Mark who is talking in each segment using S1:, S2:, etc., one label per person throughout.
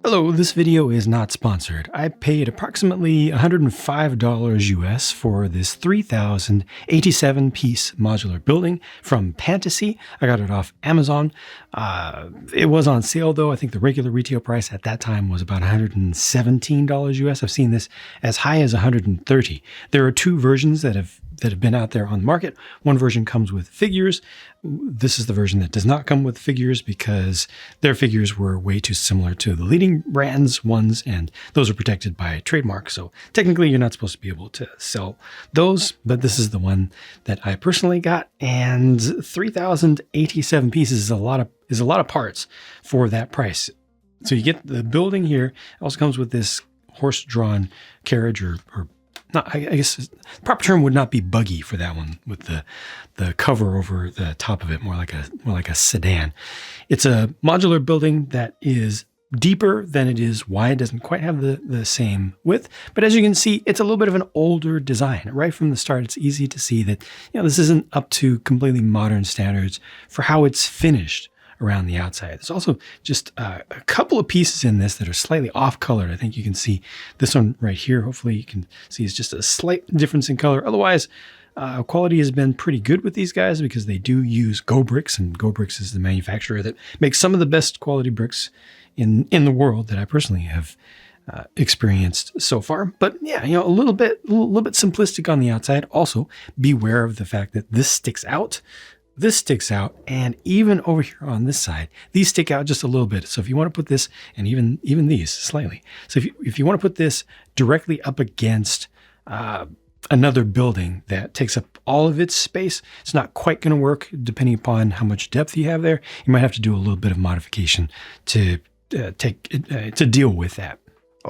S1: Hello, this video is not sponsored. I paid approximately $105 US for this 3,087 piece modular building from Pantasy. I got it off Amazon. It was on sale though. I think the regular retail price at that time was about $117 US. I've seen this as high as $130. There are two versions that have been out there on the market. One version comes with figures. This is the version that does not come with figures because their figures were way too similar to the leading brands ones, and those are protected by trademark. So technically you're not supposed to be able to sell those, but this is the one that I personally got, and 3,087 pieces is a lot of parts for that price. So you get the building here. It also comes with this horse-drawn carriage or not, I guess the proper term would not be buggy for that one, with the cover over the top of it, more like a sedan. It's a modular building that is deeper than it is wide. It doesn't quite have the same width, but as you can see, it's a little bit of an older design. Right from the start, it's easy to see that this isn't up to completely modern standards for how it's finished around the outside. There's also just a couple of pieces in this that are slightly off colored. I think you can see this one right here. Hopefully you can see it's just a slight difference in color. Otherwise, quality has been pretty good with these guys because they do use Go Bricks, and Go Bricks is the manufacturer that makes some of the best quality bricks in the world that I personally have experienced so far. But yeah, a little bit simplistic on the outside. Also, beware of the fact that this sticks out. This sticks out, and even over here on this side, these stick out just a little bit. So if you want to put this, and even these slightly. So if you want to put this directly up against another building that takes up all of its space, it's not quite going to work depending upon how much depth you have there. You might have to do a little bit of modification to deal with that.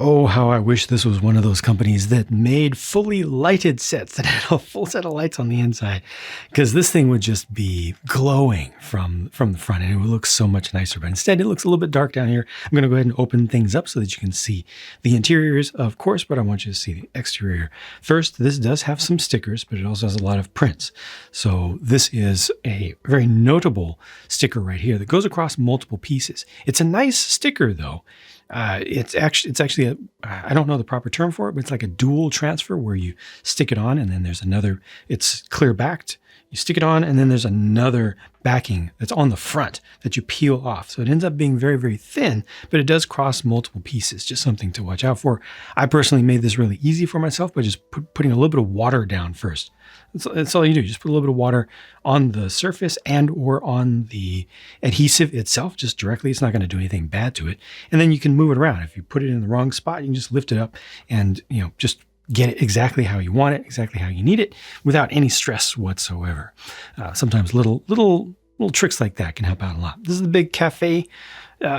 S1: Oh, how I wish this was one of those companies that made fully lighted sets that had a full set of lights on the inside, because this thing would just be glowing from the front and it would look so much nicer. But instead, it looks a little bit dark down here. I'm going to go ahead and open things up so that you can see the interiors, of course, but I want you to see the exterior. First, this does have some stickers, but it also has a lot of prints. So this is a very notable sticker right here that goes across multiple pieces. It's a nice sticker though. It's actually I don't know the proper term for it, but it's like a dual transfer where you stick it on and then there's another, it's clear backed. You stick it on and then there's another backing that's on the front that you peel off. So it ends up being very, very thin, but it does cross multiple pieces. Just something to watch out for. I personally made this really easy for myself by just putting a little bit of water down first. That's all you do. Just put a little bit of water on the surface and or on the adhesive itself, just directly. It's not going to do anything bad to it. And then you can move it around. If you put it in the wrong spot, you can just lift it up and just get it exactly how you want it, exactly how you need it, without any stress whatsoever. Sometimes little tricks like that can help out a lot. This is the big cafe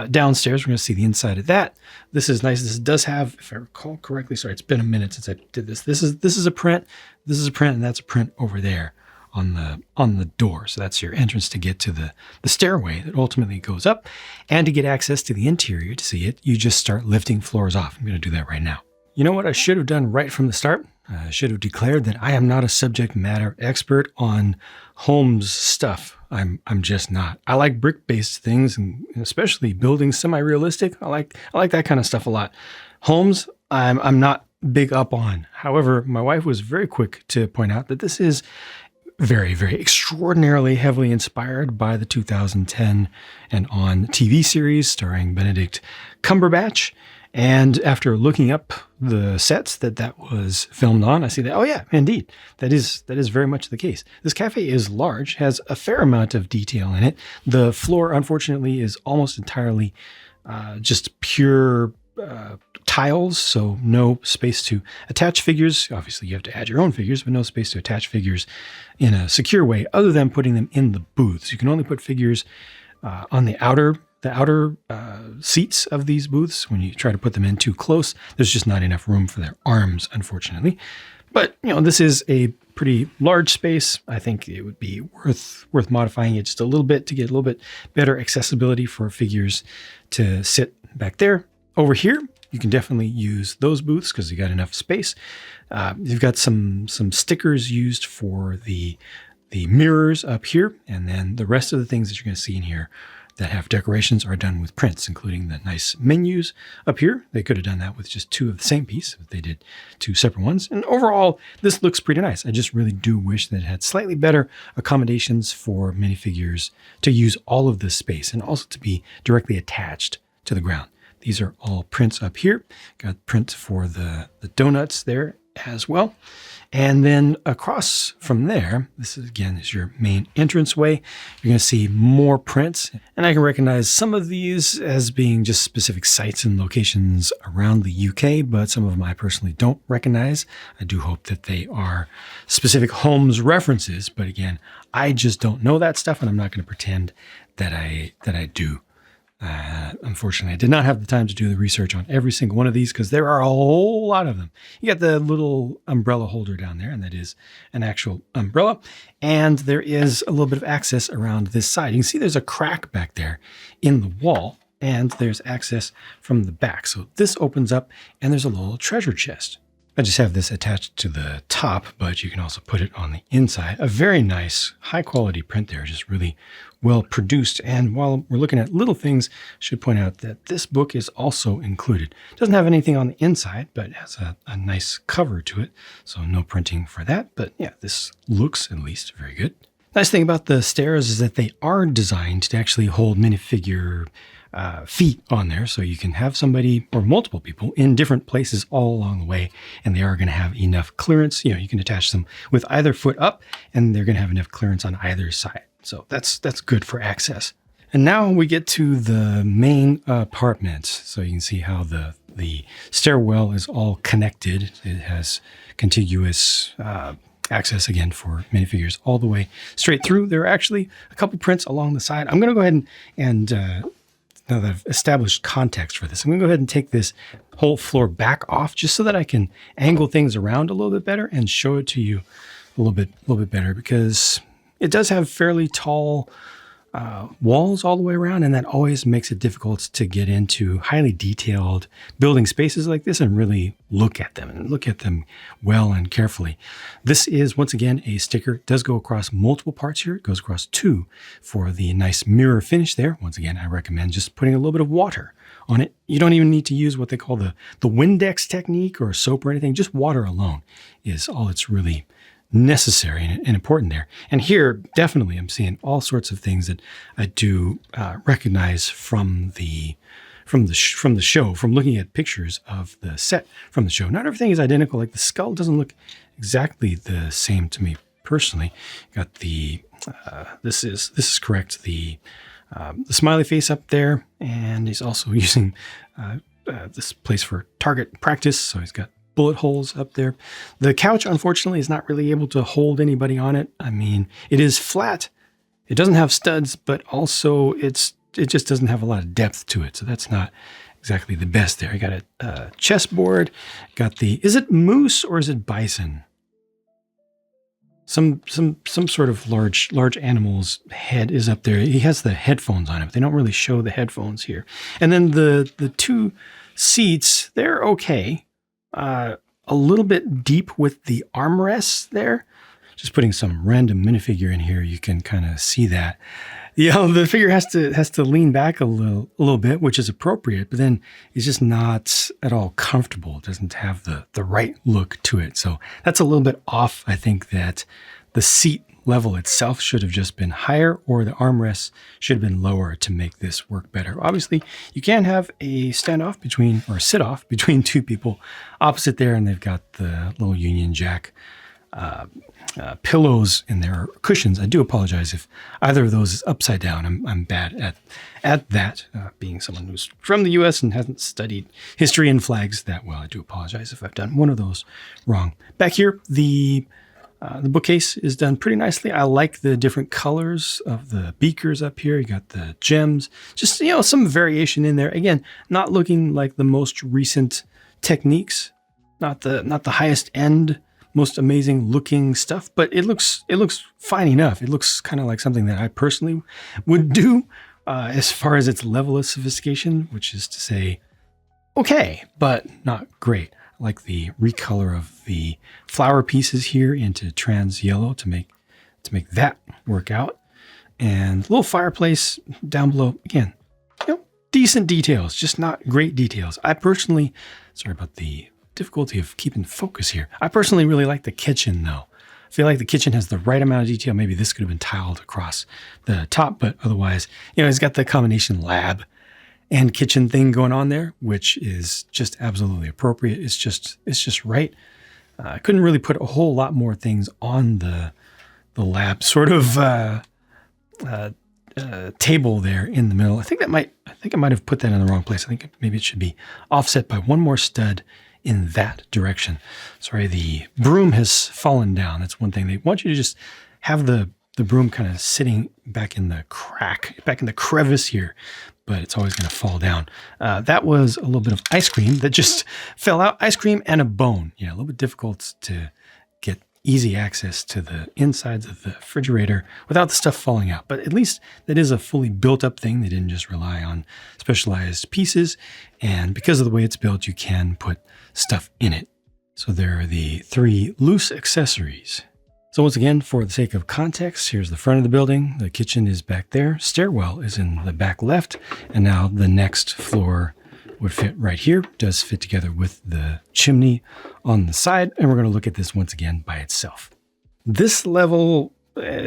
S1: downstairs. We're going to see the inside of that. This is nice. This does have, if I recall correctly, sorry, it's been a minute since I did this. This is a print. This is a print, and that's a print over there on the door. So that's your entrance to get to the stairway that ultimately goes up. And to get access to the interior, to see it, you just start lifting floors off. I'm going to do that right now. You know what I should have done right from the start? I should have declared that I am not a subject matter expert on Holmes stuff. I'm just not. I like brick-based things, and especially buildings semi-realistic. I like that kind of stuff a lot. Holmes, I'm not big up on. However, my wife was very quick to point out that this is very, very extraordinarily heavily inspired by the 2010 and on TV series starring Benedict Cumberbatch. And after looking up the sets that was filmed on, I see that, oh yeah, indeed, that is very much the case. This cafe is large, has a fair amount of detail in it. The floor, unfortunately, is almost entirely just pure tiles, so no space to attach figures. Obviously, you have to add your own figures, but no space to attach figures in a secure way other than putting them in the booths. You can only put figures on the outer seats of these booths. When you try to put them in too close, there's just not enough room for their arms, unfortunately. But this is a pretty large space. I think it would be worth modifying it just a little bit to get a little bit better accessibility for figures to sit back there. Over here, you can definitely use those booths because you got enough space. You've got some stickers used for the mirrors up here, and then the rest of the things that you're going to see in here that have decorations are done with prints, including the nice menus up here. They could have done that with just 2 of the same piece, but they did 2 separate ones. And overall, this looks pretty nice. I just really do wish that it had slightly better accommodations for minifigures to use all of this space and also to be directly attached to the ground. These are all prints up here. Got print for the donuts there as well. And then across from there, this is, again, is your main entranceway. You're going to see more prints. And I can recognize some of these as being just specific sites and locations around the UK, but some of them I personally don't recognize. I do hope that they are specific Holmes references. But again, I just don't know that stuff, and I'm not going to pretend that I do. Unfortunately, I did not have the time to do the research on every single one of these because there are a whole lot of them. You got the little umbrella holder down there, and that is an actual umbrella. And there is a little bit of access around this side. You can see there's a crack back there in the wall, and there's access from the back. So this opens up, and there's a little treasure chest. I just have this attached to the top, but you can also put it on the inside. A very nice, high quality print there, just really well produced. And while we're looking at little things, I should point out that this book is also included. It doesn't have anything on the inside, but it has a nice cover to it. So no printing for that. But yeah, this looks at least very good. Nice thing about the stairs is that they are designed to actually hold minifigure feet on there, so you can have somebody or multiple people in different places all along the way, and they are going to have enough clearance. You can attach them with either foot up, and they're going to have enough clearance on either side. So that's good for access. And now we get to the main apartment. So you can see how the stairwell is all connected. It has contiguous access again for minifigures all the way straight through. There are actually a couple prints along the side. I'm going to go ahead and now that I've established context for this, I'm going to go ahead and take this whole floor back off just so that I can angle things around a little bit better and show it to you a little bit better, because it does have fairly tall walls all the way around, and that always makes it difficult to get into highly detailed building spaces like this and really look at them well and carefully. This is, once again, a sticker. It does go across multiple parts here. It goes across 2 for the nice mirror finish there. Once again, I recommend just putting a little bit of water on it. You don't even need to use what they call the Windex technique or soap or anything. Just water alone is all it's really necessary and important there. And here, definitely, I'm seeing all sorts of things that I do recognize from the show, from looking at pictures of the set from the show. Not everything is identical. Like the skull doesn't look exactly the same to me personally. Got the this is correct. The smiley face up there, and he's also using this place for target practice. So he's got bullet holes up there. The couch, unfortunately, is not really able to hold anybody on it. I mean, it is flat. It doesn't have studs, but also it just doesn't have a lot of depth to it. So that's not exactly the best there. You got a chessboard. Got is it moose or is it bison? Some sort of large animal's head is up there. He has the headphones on him. They don't really show the headphones here. And then the 2 seats, they're okay. A little bit deep with the armrests there. Just putting some random minifigure in here, you can kind of see that. The figure has to lean back a little bit, which is appropriate, but then it's just not at all comfortable. It doesn't have the right look to it. So that's a little bit off. I think that the seat level itself should have just been higher, or the armrests should have been lower to make this work better. Obviously, you can have a standoff between, or sit-off between 2 people opposite there, and they've got the little Union Jack pillows in their cushions. I do apologize if either of those is upside down. I'm bad at that, being someone who's from the US and hasn't studied history and flags that well. I do apologize if I've done one of those wrong. Back here, the bookcase is done pretty nicely. I like the different colors of the beakers up here. You got the gems, just, some variation in there. Again, not looking like the most recent techniques, not the highest end, most amazing looking stuff, but it looks fine enough. It looks kind of like something that I personally would do as far as its level of sophistication, which is to say, okay, but not great. I like the recolor of the flower pieces here into trans yellow to make that work out. and little fireplace down below. Again, decent details, just not great details. I personally, sorry about the difficulty of keeping focus here. I personally really like the kitchen though. I feel like the kitchen has the right amount of detail. Maybe this could have been tiled across the top, but otherwise, it's got the combination lab and kitchen thing going on there, which is just absolutely appropriate. It's just right. I couldn't really put a whole lot more things on the lab sort of table there in the middle. I think I might have put that in the wrong place. I think maybe it should be offset by one more stud in that direction. Sorry, the broom has fallen down. That's one thing. They want you to just have the broom kind of sitting back in the crevice here, but it's always going to fall down. That was a little bit of ice cream that just fell out. Ice cream and a bone. Yeah, a little bit difficult to get easy access to the insides of the refrigerator without the stuff falling out. But at least that is a fully built up thing. They didn't just rely on specialized pieces. And because of the way it's built, you can put stuff in it. So there are the 3 loose accessories. So once again, for the sake of context, here's the front of the building. The kitchen is back there. Stairwell is in the back left. And now the next floor would fit right here. Does fit together with the chimney on the side. And we're going to look at this once again by itself. This level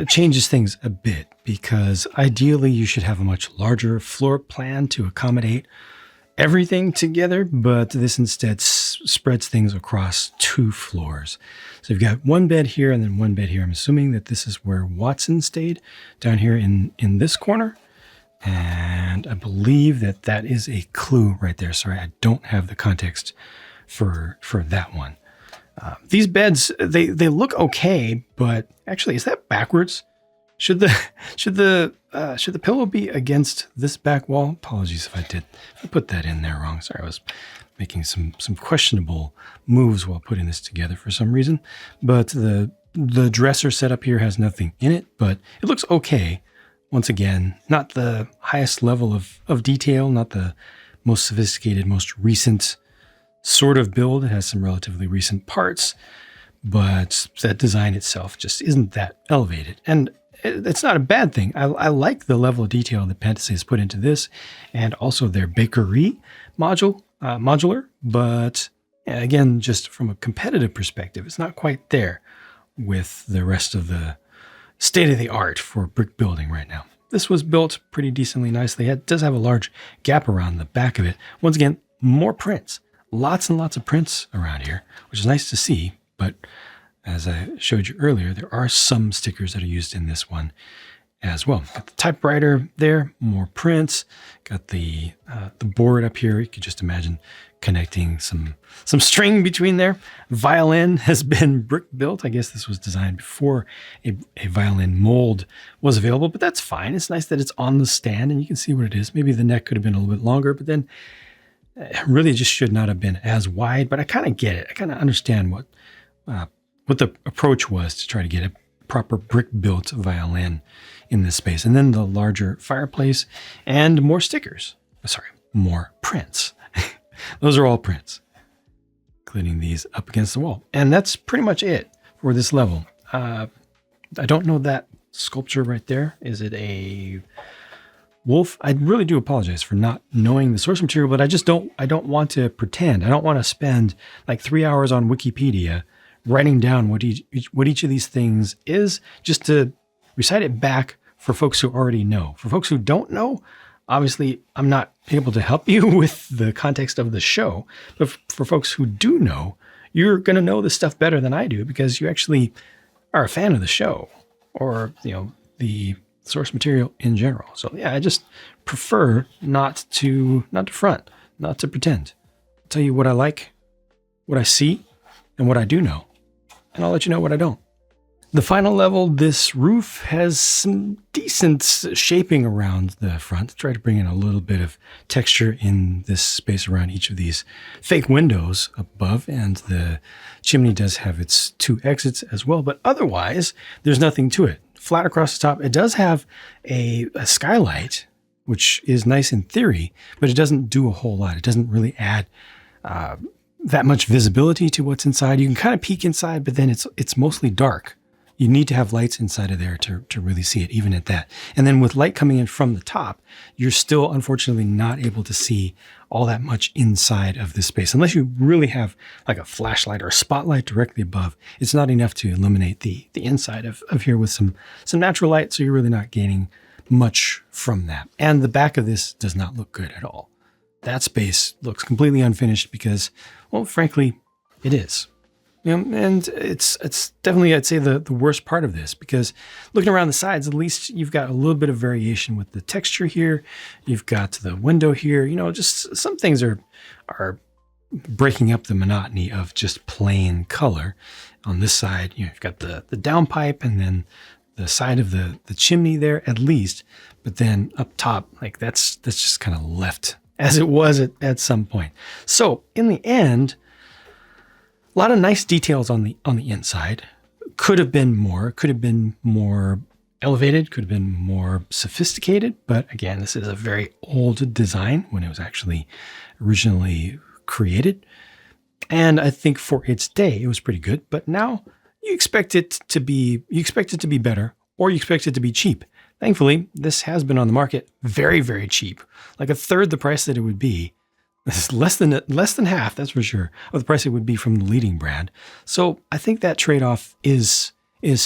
S1: changes things a bit because ideally you should have a much larger floor plan to accommodate everything together, but this instead spreads things across 2 floors. So you've got 1 bed here and then 1 bed here. I'm assuming that this is where Watson stayed, down here in this corner. And I believe that is a clue right there. Sorry, I don't have the context for that one. These beds, they look okay, but actually, is that backwards? Should the pillow be against this back wall? Apologies if I put that in there wrong. Sorry, I was making some questionable moves while putting this together for some reason. But the dresser setup here has nothing in it, but it looks okay. Once again, not the highest level of detail, not the most sophisticated, most recent sort of build. It has some relatively recent parts, but that design itself just isn't that elevated. And it's not a bad thing. I like the level of detail that Pantasy has put into this and also their bakery modular, but again, just from a competitive perspective, it's not quite there with the rest of the state-of-the-art for brick building right now. This was built pretty decently nicely. It does have a large gap around the back of it. Once again, more prints. Lots and lots of prints around here, which is nice to see, but as I showed you earlier, there are some stickers that are used in this one as well. Got the typewriter there, more prints. Got the board up here. You could just imagine connecting some string between there. Violin has been brick built. I guess this was designed before a violin mold was available, but that's fine. It's nice that it's on the stand and you can see what it is. Maybe the neck could have been a little bit longer, but then it really just should not have been as wide, but I kind of get it. I kind of understand what the approach was to try to get a proper brick built violin in this space. And then the larger fireplace and more stickers. Sorry, more prints. Those are all prints, including these up against the wall. And that's pretty much it for this level. I don't know that sculpture right there. Is it a wolf? I really do apologize for not knowing the source material, but I don't want to pretend. I don't want to spend like 3 hours on Wikipedia writing down what each of these things is, just to recite it back for folks who already know. For folks who don't know, obviously I'm not able to help you with the context of the show, but for folks who do know, you're going to know this stuff better than I do because you actually are a fan of the show or, the source material in general. So yeah, I just prefer not to front, not to pretend. I'll tell you what I like, what I see, and what I do know. And I'll let you know what I don't. The final level, this roof has some decent shaping around the front to try to bring in a little bit of texture in this space around each of these fake windows above. And the chimney does have its 2 exits as well. But otherwise, there's nothing to it. Flat across the top. It does have a skylight, which is nice in theory, but it doesn't do a whole lot. It doesn't really add that much visibility to what's inside. You can kind of peek inside, but then it's mostly dark. You need to have lights inside of there to really see it, even at that. And then with light coming in from the top, you're still unfortunately not able to see all that much inside of this space. Unless you really have like a flashlight or a spotlight directly above, it's not enough to illuminate the inside of here with some natural light. So you're really not gaining much from that. And the back of this does not look good at all. That space looks completely unfinished because, well, frankly, it is. And it's definitely, I'd say, the worst part of this, because looking around the sides, at least you've got a little bit of variation with the texture here. You've got the window here. Just some things are breaking up the monotony of just plain color. On this side, you've got the downpipe and then the side of the chimney there, at least. But then up top, like that's just kind of left as it was at some point. So in the end, a lot of nice details on the inside. Could have been more elevated, could have been more sophisticated. But again, this is a very old design when it was actually originally created. And I think for its day, it was pretty good. But now you expect it to be better, or you expect it to be cheap. Thankfully, this has been on the market very, very cheap, like a third the price that it would be. This is less than half, that's for sure, of the price it would be from the leading brand. So I think that trade-off is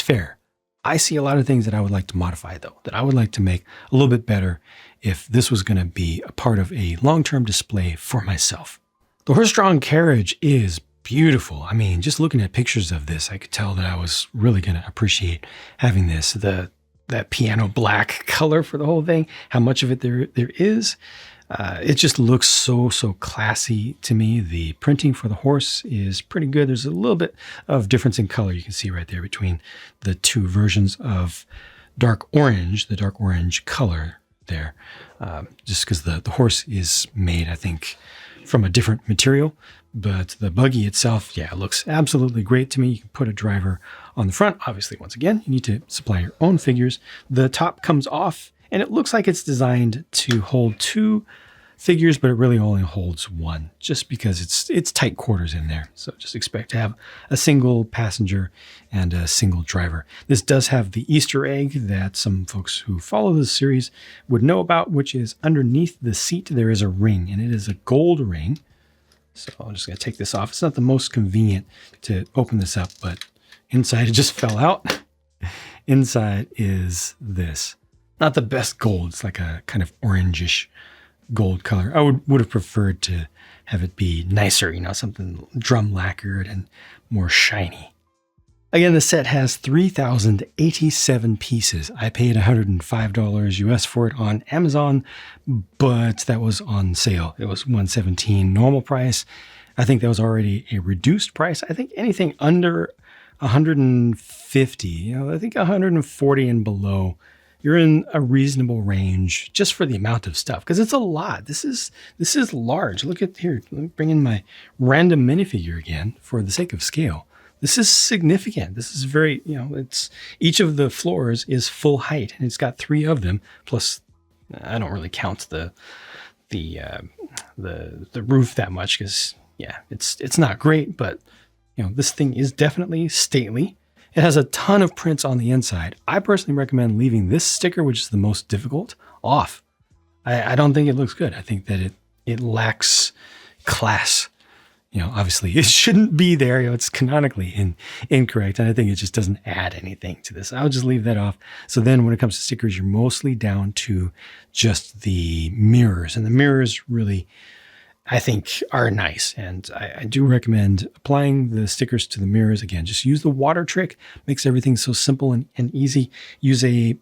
S1: fair. I see a lot of things that I would like to modify, though, that I would like to make a little bit better if this was going to be a part of a long-term display for myself. The horse-drawn carriage is beautiful. I mean, just looking at pictures of this, I could tell that I was really going to appreciate having this. That piano black color for the whole thing, how much of it there is. It just looks so classy to me. The printing for the horse is pretty good. There's a little bit of difference in color you can see right there between the two versions of the dark orange color there, just because the horse is made, I think, from a different material. But the buggy itself, yeah, looks absolutely great to me. You can put a driver on the front. Obviously, once again, you need to supply your own figures. The top comes off, and it looks like it's designed to hold 2 figures, but it really only holds 1, just because it's tight quarters in there. So just expect to have a single passenger and a single driver. This does have the Easter egg that some folks who follow the series would know about, which is underneath the seat, there is a ring, and it is a gold ring. So I'm just going to take this off. It's not the most convenient to open this up, but inside it just fell out. Inside is this. Not the best gold. It's like a kind of orangish gold color. I would have preferred to have it be nicer, something drum lacquered and more shiny. Again, the set has 3,087 pieces. I paid $105 US for it on Amazon, but that was on sale. It was $117 normal price. I think that was already a reduced price. I think anything under 150, I think 140 and below, you're in a reasonable range just for the amount of stuff, because it's a lot. This is large. Look at here. Let me bring in my random minifigure again for the sake of scale. This is significant. This is very, it's each of the floors is full height, and it's got 3 of them. Plus, I don't really count the roof that much because, yeah, it's not great, but this thing is definitely stately. It has a ton of prints on the inside. I personally recommend leaving this sticker, which is the most difficult, off. I don't think it looks good. I think that it lacks class. Obviously it shouldn't be there. It's canonically incorrect. And I think it just doesn't add anything to this. I would just leave that off. So then when it comes to stickers, you're mostly down to just the mirrors. And the mirrors really, I think, are nice. And I do recommend applying the stickers to the mirrors. Again, just use the water trick. Makes everything so simple and easy. Use a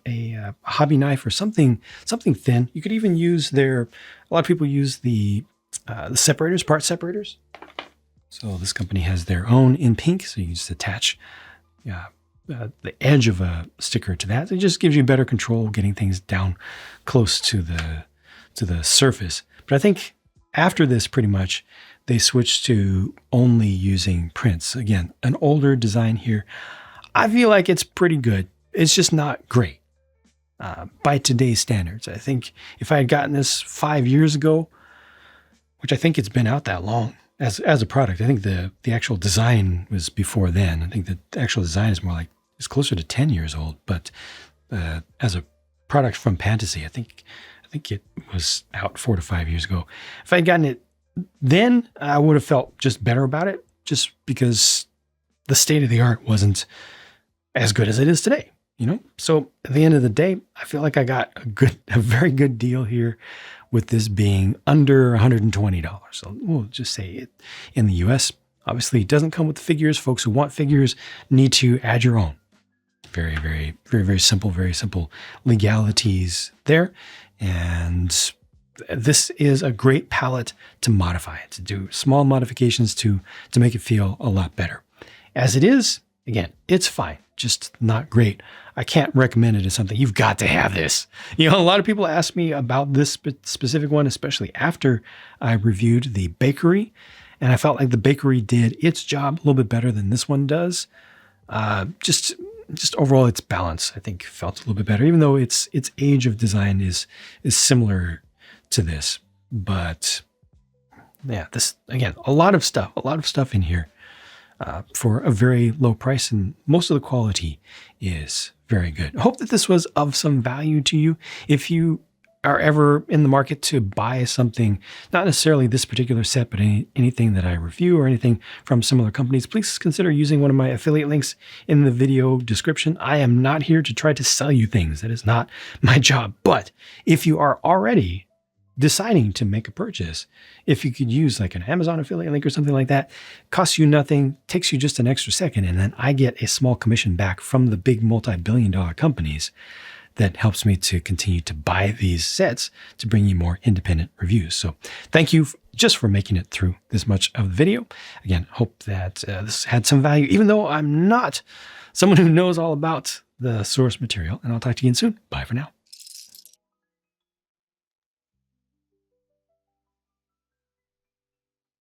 S1: hobby knife or something thin. You could even use a lot of people use the separators, part separators. So this company has their own in pink. So you just attach the edge of a sticker to that. It just gives you better control getting things down close to the surface. But I think after this, pretty much, they switched to only using prints. Again, an older design here. I feel like it's pretty good. It's just not great by today's standards. I think if I had gotten this 5 years ago, which I think it's been out that long as a product, I think the actual design was before then. I think the actual design is more like it's closer to 10 years old, but as a product from Pantasy, I think it was out 4 to 5 years ago. If I'd gotten it then, I would have felt just better about it, just because the state of the art wasn't as good as it is today, you know? So at the end of the day, I feel like I got a very good deal here with this being under $120. So we'll just say it in the US. Obviously, it doesn't come with the figures. Folks who want figures need to add your own. Very, very, very, very simple legalities there. And this is a great palette to modify, to do small modifications to make it feel a lot better. As it is, again, it's fine, just not great. I can't recommend it as something, you've got to have this. You know, a lot of people ask me about this specific one, especially after I reviewed the bakery. And I felt like the bakery did its job a little bit better than this one does. Just overall, its balance, I think, felt a little bit better, even though its age of design is similar to this. But yeah, this, again, a lot of stuff in here for a very low price, and most of the quality is very good. I hope that this was of some value to you. If you are ever in the market to buy something, not necessarily this particular set, but anything that I review or anything from similar companies, please consider using one of my affiliate links in the video description. I am not here to try to sell you things. That is not my job. But if you are already deciding to make a purchase, if you could use like an Amazon affiliate link or something like that, costs you nothing, takes you just an extra second, and then I get a small commission back from the big multi-billion-dollar companies. That helps me to continue to buy these sets to bring you more independent reviews. So thank you just for making it through this much of the video. Again, hope that this had some value, even though I'm not someone who knows all about the source material. And I'll talk to you again soon. Bye for now.